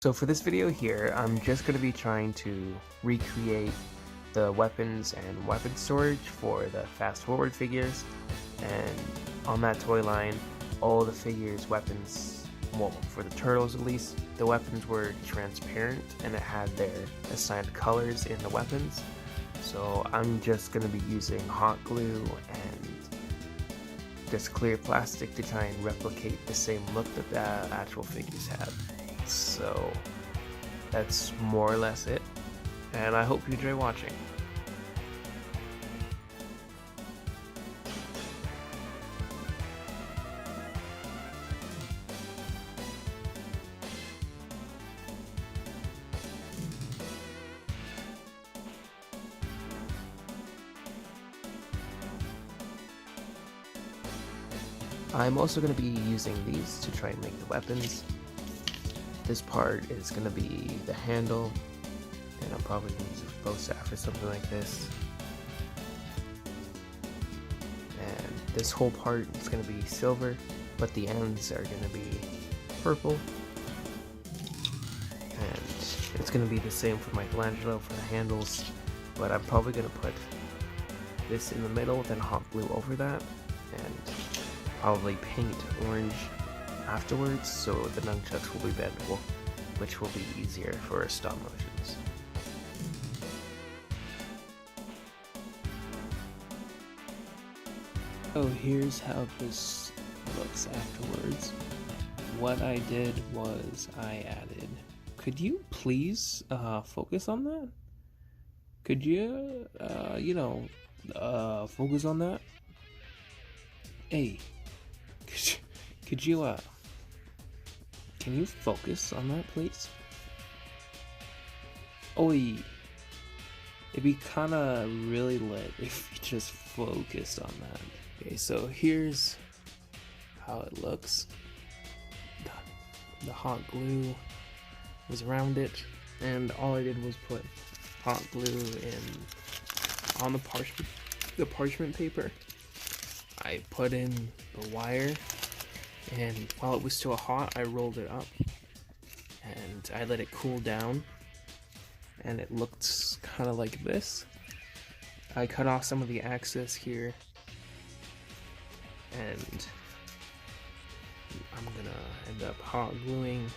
So for this video here, I'm just going to be trying to recreate the weapons and weapon storage for the fast forward figures, and on that toy line, all the figures, weapons, well, for the turtles at least, the weapons were transparent and it had their assigned colors in the weapons. So I'm just going to be using hot glue and just clear plastic to try and replicate the same look that the actual figures have. So that's more or less it, and I hope you enjoy watching. I'm also going to be using these to try and make the weapons. This part is going to be the handle, and I'm probably going to use a bow staff or something like this. And this whole part is going to be silver, but the ends are going to be purple. And it's going to be the same for Michelangelo for the handles, but I'm probably going to put this in the middle, then hot glue over that, and probably paint orange afterwards, so the nunchucks will be bendable, which will be easier for stop motions. So here's how this looks afterwards. What I did was I added, could you please focus on that? Could you, focus on that? Hey, could you, can you focus on that, please? Oi! It'd be kinda really lit if you just focused on that. Okay, so here's how it looks. The hot glue was around it, and all I did was put hot glue on the parchment paper. I put in the wire, and while it was still hot, I rolled it up and I let it cool down, and it looked kind of like this. I cut off some of the excess here, and I'm gonna end up hot gluing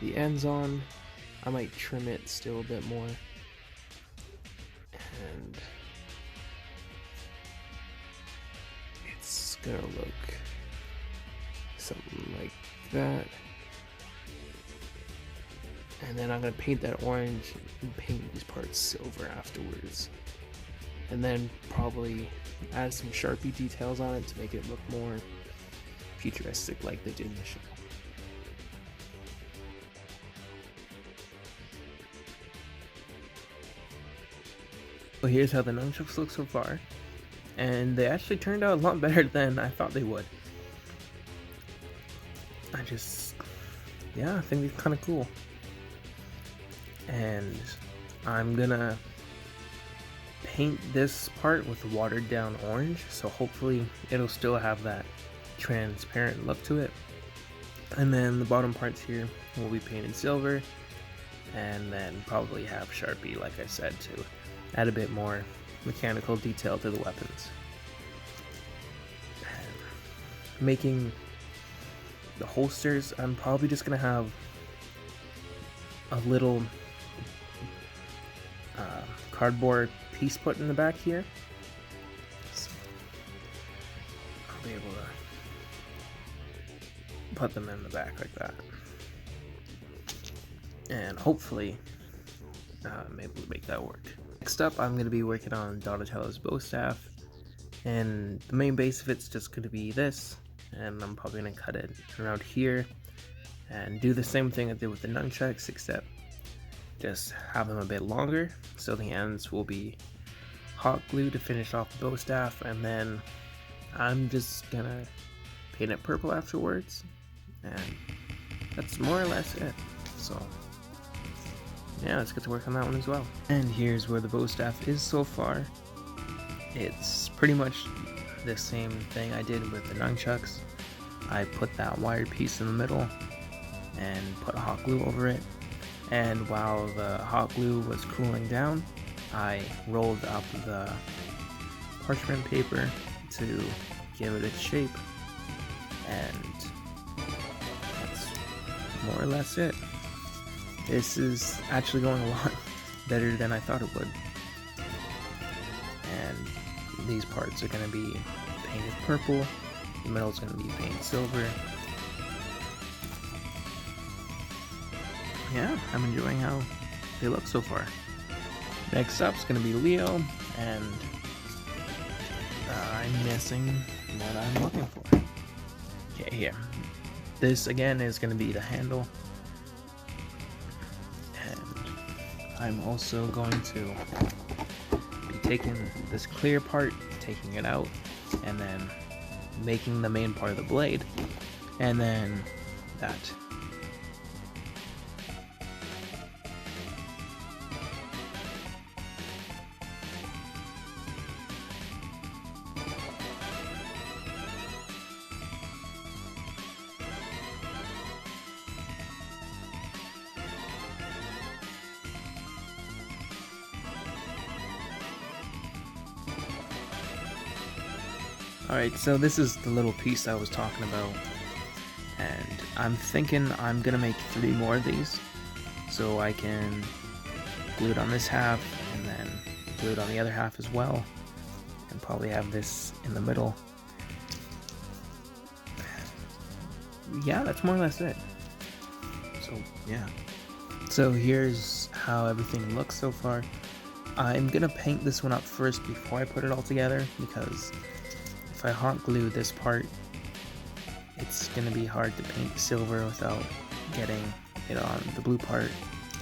the ends on. I might trim it still a bit more, and it's gonna look something like that. And then I'm gonna paint that orange and paint these parts silver afterwards, and then probably add some Sharpie details on it to make it look more futuristic like they did in the show. So here's how the nunchucks look so far, and they actually turned out a lot better than I thought they would. I think it's kind of cool. And I'm gonna paint this part with watered down orange, so hopefully it'll still have that transparent look to it. And then the bottom parts here will be painted silver, and then probably have Sharpie, like I said, to add a bit more mechanical detail to the weapons. And making the holsters, I'm probably just gonna have a little cardboard piece put in the back here, so I'll be able to put them in the back like that, and hopefully I'm able to make that work. Next up, I'm going to be working on Donatello's bow staff, and the main base of it's just going to be this, and I'm probably going to cut it around here and do the same thing I did with the nunchucks, except just have them a bit longer, so the ends will be hot glue to finish off the bow staff, and then I'm just gonna paint it purple afterwards, and that's more or less it. So yeah, let's get to work on that one as well. And here's where the bow staff is so far. It's pretty much the same thing I did with the nunchucks. I put that wired piece in the middle, and put hot glue over it. And while the hot glue was cooling down, I rolled up the parchment paper to give it its shape, and that's more or less it. This is actually going a lot better than I thought it would. And these parts are going to be painted purple, the middle is going to be painted silver. Yeah, I'm enjoying how they look so far. Next up is going to be Leo, and I'm missing what I'm looking for. Okay, here. This again is going to be the handle, and I'm also going to be taking this clear part, taking it out, and then making the main part of the blade, and then that. Alright, so this is the little piece I was talking about, and I'm thinking I'm gonna make 3 more of these, so I can glue it on this half, and then glue it on the other half as well, and probably have this in the middle. Yeah, that's more or less it. So, yeah. So here's how everything looks so far. I'm gonna paint this one up first before I put it all together, because if I hot glue this part, it's gonna be hard to paint silver without getting it on the blue part,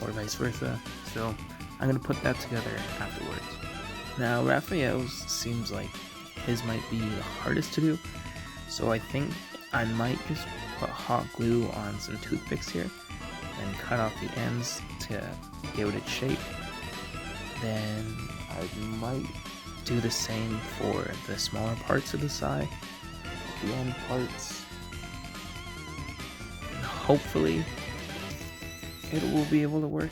or vice versa. So I'm gonna put that together afterwards. Now Raphael's seems like his might be the hardest to do, so I think I might just put hot glue on some toothpicks here and cut off the ends to give it its shape. Then I might do the same for the smaller parts of the Sai, the end parts, and hopefully it will be able to work.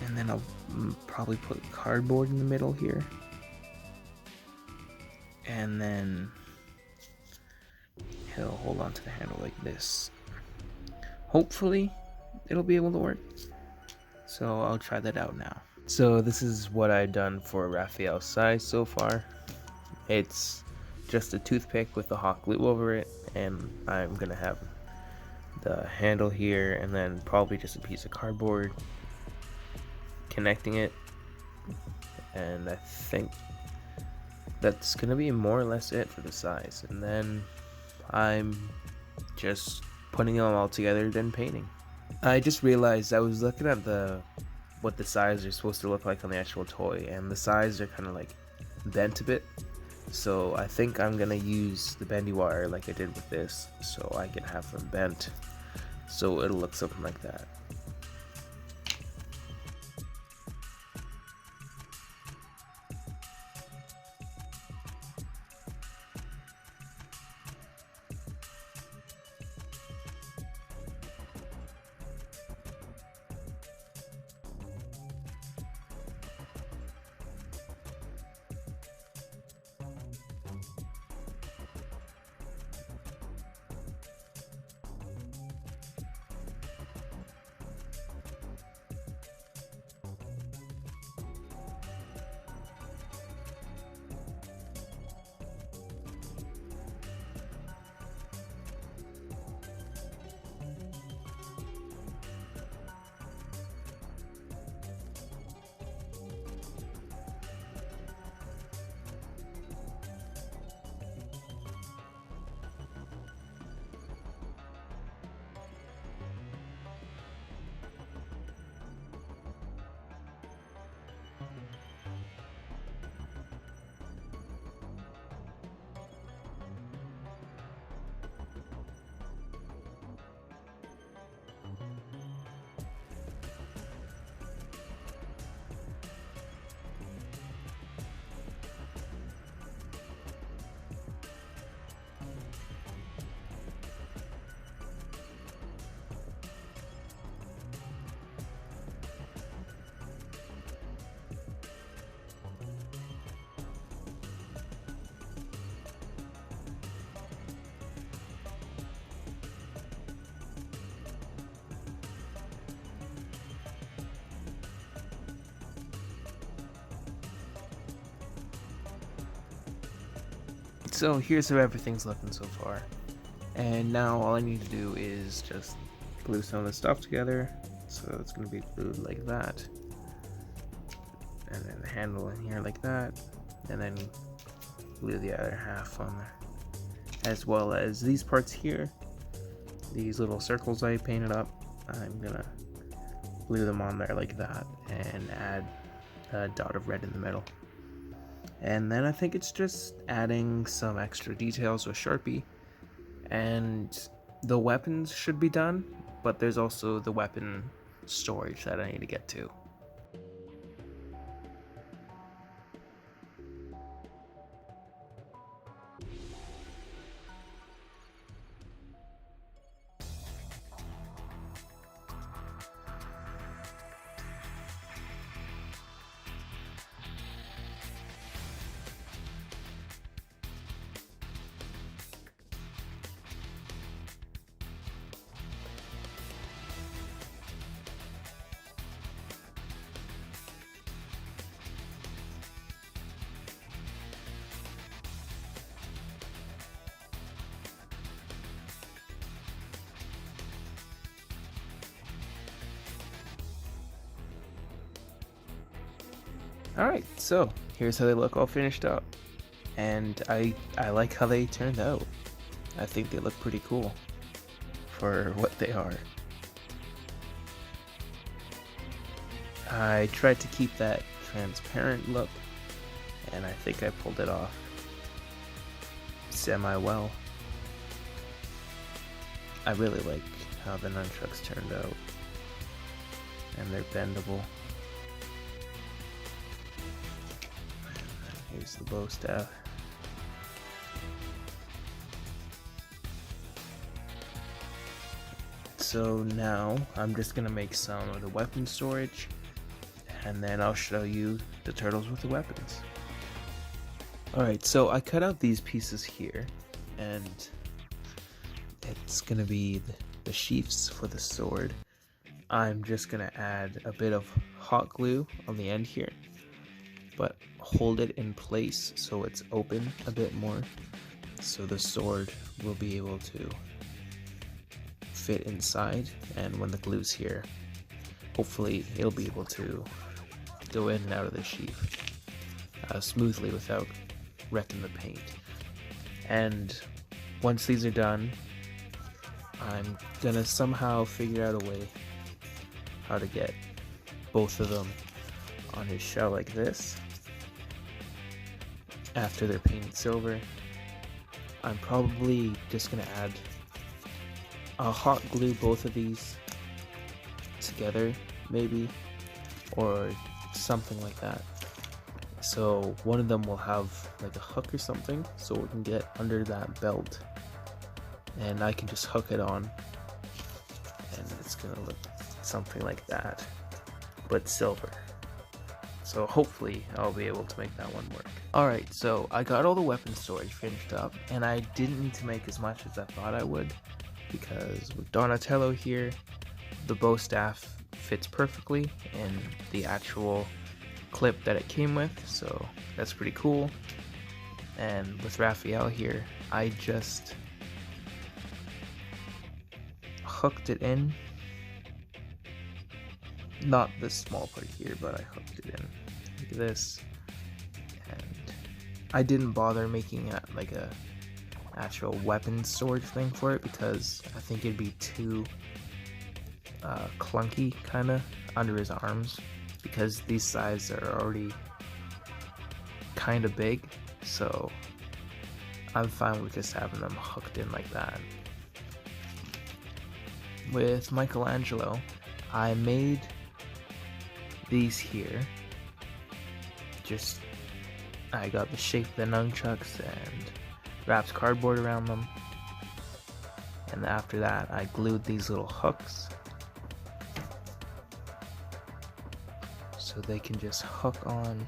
And then I'll probably put cardboard in the middle here, and then he'll hold on to the handle like this. Hopefully it'll be able to work, so I'll try that out now. So this is what I've done for Raphael Sai so far. It's just a toothpick with the hot glue over it, and I'm gonna have the handle here, and then probably just a piece of cardboard connecting it, and I think that's gonna be more or less it for the size. And then I'm just putting them all together, then painting. I just realized I was looking at what the sides are supposed to look like on the actual toy, and the sides are kind of like bent a bit, so I think I'm gonna use the bendy wire like I did with this, so I can have them bent so it'll look something like that. so here's how everything's looking so far. And now all I need to do is just glue some of the stuff together. So it's going to be glued like that. And then the handle in here like that. And then glue the other half on there. As well as these parts here. These little circles I painted up. I'm going to glue them on there like that. And add a dot of red in the middle. And then I think it's just adding some extra details with Sharpie. And the weapons should be done, but there's also the weapon storage that I need to get to. Alright, so here's how they look all finished up. And I like how they turned out. I think they look pretty cool for what they are. I tried to keep that transparent look, and I think I pulled it off semi-well. I really like how the nunchucks turned out, and they're bendable. Here's the bow staff. So now I'm just gonna make some of the weapon storage, and then I'll show you the turtles with the weapons. Alright, so I cut out these pieces here, and it's gonna be the sheaths for the sword. I'm just gonna add a bit of hot glue on the end here, but hold it in place so it's open a bit more, so the sword will be able to fit inside, and when the glue's here, hopefully it'll be able to go in and out of the sheath smoothly without wrecking the paint. And once these are done, I'm gonna somehow figure out a way how to get both of them on his shell like this. After they're painted silver, I'm probably just gonna add a hot glue both of these together, maybe, or something like that. So one of them will have like a hook or something, so we can get under that belt, and I can just hook it on, and it's gonna look something like that, but silver. So hopefully I'll be able to make that one work. Alright, so I got all the weapon storage finished up, and I didn't need to make as much as I thought I would, because with Donatello here, the bow staff fits perfectly in the actual clip that it came with, so that's pretty cool. And with Raphael here, I just hooked it in. Not this small part here, but I hooked it in like this, and I didn't bother making like a actual weapon storage thing for it because I think it'd be too clunky kind of under his arms, because these sides are already kind of big, so I'm fine with just having them hooked in like that. With Michelangelo, I made these here. I got the shape of the nunchucks and wrapped cardboard around them, and after that I glued these little hooks so they can just hook on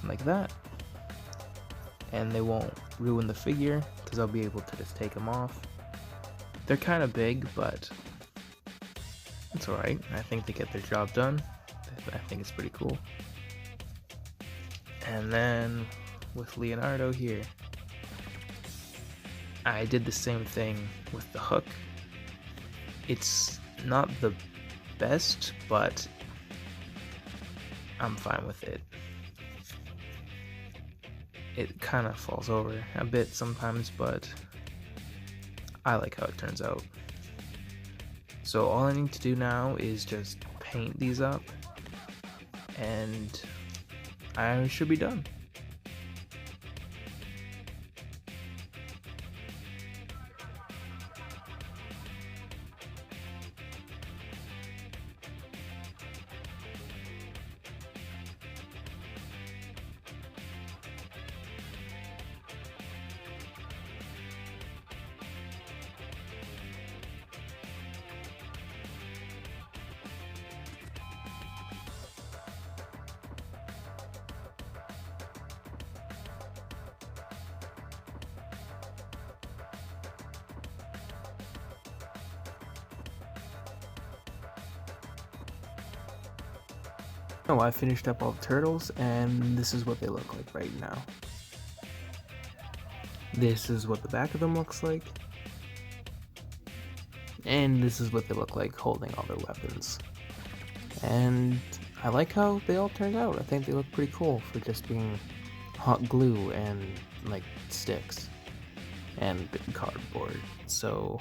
like that, and they won't ruin the figure because I'll be able to just take them off. They're kind of big, but it's alright. I think they get their job done. I think it's pretty cool. And then with Leonardo here. I did the same thing with the hook. It's not the best, but I'm fine with it. It kind of falls over a bit sometimes, but I like how it turns out. So all I need to do now is just paint these up, and I should be done. Oh, I finished up all the turtles, and this is what they look like right now. This is what the back of them looks like. And this is what they look like holding all their weapons. And I like how they all turned out. I think they look pretty cool for just being hot glue and like sticks and cardboard. So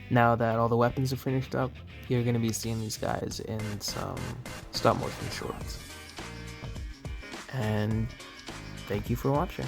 now that all the weapons are finished up, you're going to be seeing these guys in some stop motion shorts. And thank you for watching.